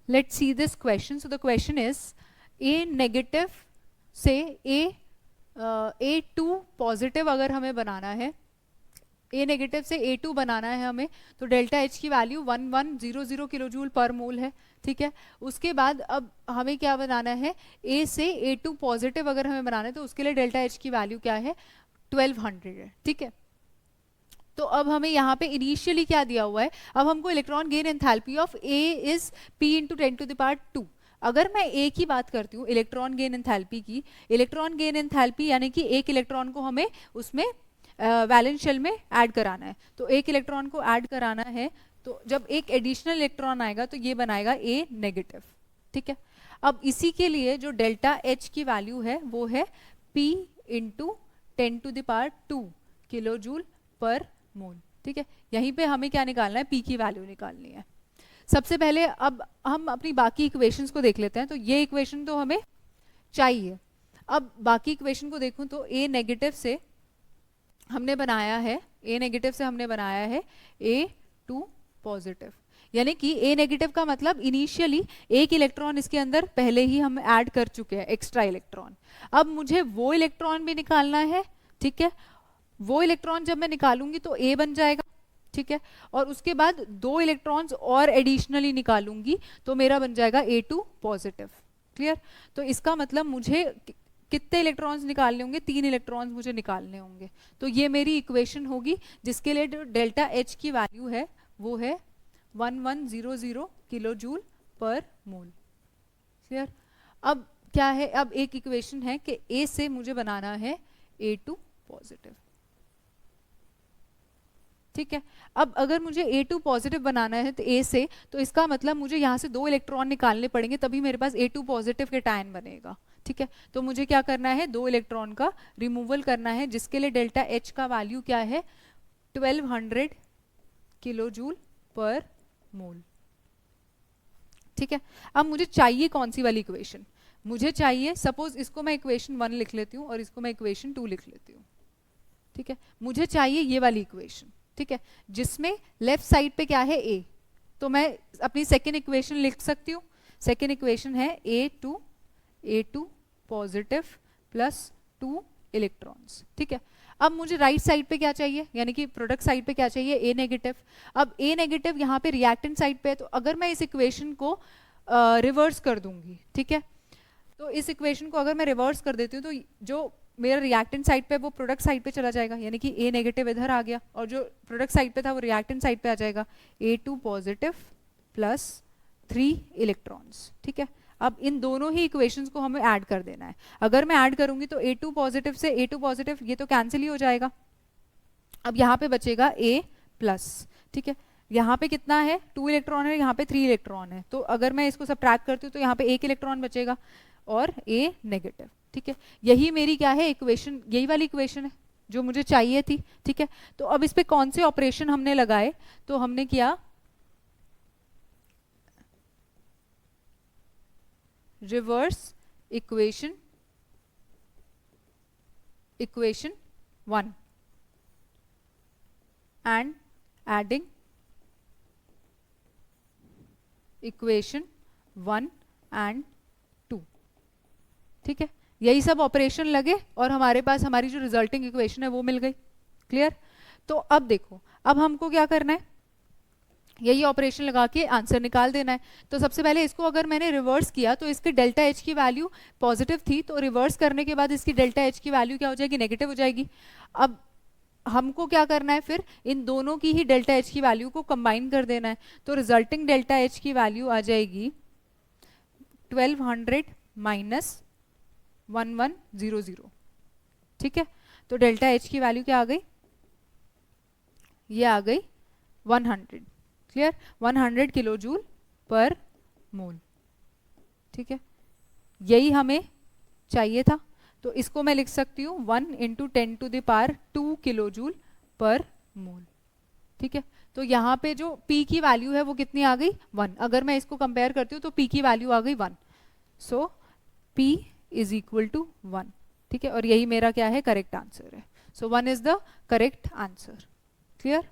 Let's see this question. So the question is A negative से A2 positive अगर हमें बनाना है, A नेगेटिव से A2 बनाना है हमें, तो डेल्टा H की वैल्यू 1100 किलो जूल पर मोल है, ठीक है। उसके बाद अब हमें क्या बनाना है, A से A2 पॉजिटिव अगर हमें बनाना है तो उसके लिए डेल्टा H की वैल्यू क्या है, 1200 है, ठीक है। तो अब हमें यहाँ पे इनिशियली क्या दिया हुआ है, अब हमको electron gain enthalpy of A is P into 10⁻²। अगर मैं A की बात करती हूँ इलेक्ट्रॉन गेन एंथैल्पी की, इलेक्ट्रॉन गेन एंथैल्पी यानी कि एक इलेक्ट्रॉन को हमें उसमें वैलेंस शेल में ऐड कराना है, तो एक इलेक्ट्रॉन को ऐड कराना है, तो जब एक एडिशनल इलेक्ट्रॉन आएगा तो ये बनाएगा A नेगेटिव, ठीक है। अब इसी के लिए जो डेल्टा H की वैल्यू है वो है P इंटू 10⁻² किलो जूल पर मोल, ठीक है। यहीं पे हमें क्या निकालना है, P की वैल्यू निकालनी है। सबसे पहले अब हम अपनी बाकी इक्वेशंस को देख लेते हैं, तो ये इक्वेशन तो हमें चाहिए। अब बाकी इक्वेशन को देखूं तो A नेगेटिव से हमने बनाया है, A नेगेटिव से हमने बनाया है A2 पॉजिटिव, यानी कि A नेगेटिव का मतलब इनिशियली एक इलेक्ट्रॉन इसके अंदर पहले ही हम ऐड कर चुके हैं, एक्स्ट्रा इलेक्ट्रॉन। अब मुझे वो इलेक्ट्रॉन भी निकालना है, ठीक है। वो इलेक्ट्रॉन जब मैं निकालूंगी तो A बन जाएगा, ठीक है। और उसके बाद 2 इलेक्ट्रॉन्स और एडिशनली निकालूंगी तो मेरा बन जाएगा A2 पॉजिटिव, क्लियर। तो इसका मतलब मुझे कितने इलेक्ट्रॉन्स निकालने होंगे, 3 इलेक्ट्रॉन्स मुझे निकालने होंगे। तो ये मेरी इक्वेशन होगी जिसके लिए जो डेल्टा H की वैल्यू है वो है 1100 किलो जूल पर मोल, क्लियर। अब क्या है, अब एक इक्वेशन है कि A से मुझे बनाना है A2 पॉजिटिव, ठीक है। अब अगर मुझे A2 पॉजिटिव बनाना है तो A से, तो इसका मतलब मुझे यहाँ से 2 इलेक्ट्रॉन निकालने पड़ेंगे तभी मेरे पास A2 पॉजिटिव के टायन बनेगा, ठीक है। तो मुझे क्या करना है, 2 इलेक्ट्रॉन का रिमूवल करना है, जिसके लिए डेल्टा H का वैल्यू क्या है, 1200 किलो जूल पर मोल, ठीक है। अब मुझे चाहिए कौन सी वाली इक्वेशन, मुझे चाहिए, सपोज इसको मैं इक्वेशन 1 लिख लेती हूँ और इसको मैं इक्वेशन 2 लिख लेती हूँ, ठीक है। मुझे चाहिए ये वाली इक्वेशन, ठीक है, जिसमें लेफ्ट साइड पे क्या है A, तो मैं अपनी सेकेंड इक्वेशन लिख सकती हूँ। सेकेंड इक्वेशन है A2 पॉजिटिव प्लस 2 इलेक्ट्रॉन्स, ठीक है। अब मुझे राइट साइड पे क्या चाहिए, यानी कि प्रोडक्ट साइड पे क्या चाहिए, A नेगेटिव। अब A नेगेटिव यहाँ पे रिएक्टेंट साइड पे है, तो अगर मैं इस इक्वेशन को रिवर्स कर दूंगी, ठीक है, तो इस इक्वेशन को अगर मैं रिवर्स कर देती हूँ तो जो मेरा रिएक्टेंट साइड पे वो प्रोडक्ट साइड पे चला जाएगा, यानी कि A नेगेटिव इधर आ गया और जो प्रोडक्ट साइड पे था वो रिएक्टेंट साइड पे आ जाएगा, A2 पॉजिटिव प्लस 3 इलेक्ट्रॉन्स, ठीक है। अब इन दोनों ही इक्वेशंस को हमें ऐड कर देना है। अगर मैं ऐड करूंगी तो A2 पॉजिटिव से A2 पॉजिटिव ये तो कैंसिल ही हो जाएगा। अब यहाँ पे बचेगा A प्लस, ठीक है। यहाँ पे कितना है, 2 इलेक्ट्रॉन है, यहाँ पे 3 इलेक्ट्रॉन है, तो अगर मैं इसको सब्ट्रैक्ट करती हूँ तो यहाँ पे 1 इलेक्ट्रॉन बचेगा और A नेगेटिव, ठीक है। यही मेरी क्या है इक्वेशन, यही वाली इक्वेशन है जो मुझे चाहिए थी, ठीक है। तो अब इस पे कौन से ऑपरेशन हमने लगाए, तो हमने किया reverse equation 1 and adding equation 1 and 2, ठीक है। यही सब ऑपरेशन लगे और हमारे पास हमारी जो रिजल्टिंग इक्वेशन है वो मिल गई, क्लियर। तो अब देखो, अब हमको क्या करना है, यही ऑपरेशन लगा के आंसर निकाल देना है। तो सबसे पहले इसको अगर मैंने रिवर्स किया तो इसके डेल्टा H की वैल्यू पॉजिटिव थी, तो रिवर्स करने के बाद इसकी डेल्टा H की वैल्यू क्या हो जाएगी, नेगेटिव हो जाएगी। अब हमको क्या करना है, फिर इन दोनों की ही डेल्टा H की वैल्यू को कंबाइन कर देना है, तो रिजल्टिंग डेल्टा H की वैल्यू आ जाएगी 1200 माइनस 1100, ठीक है। तो डेल्टा H की वैल्यू क्या आ गई, ये आ गई 100, क्लियर, 100 किलो जूल पर मोल, ठीक है। यही हमें चाहिए था, तो इसको मैं लिख सकती हूँ 1 इंटू 10⁻² किलो जूल पर मोल, ठीक है। तो यहाँ पे जो P की वैल्यू है वो कितनी आ गई, 1। अगर मैं इसको कंपेयर करती हूँ तो P की वैल्यू आ गई 1, सो P इज इक्वल टू 1, ठीक है। और यही मेरा क्या है, करेक्ट आंसर है। सो 1 is the correct answer, clear.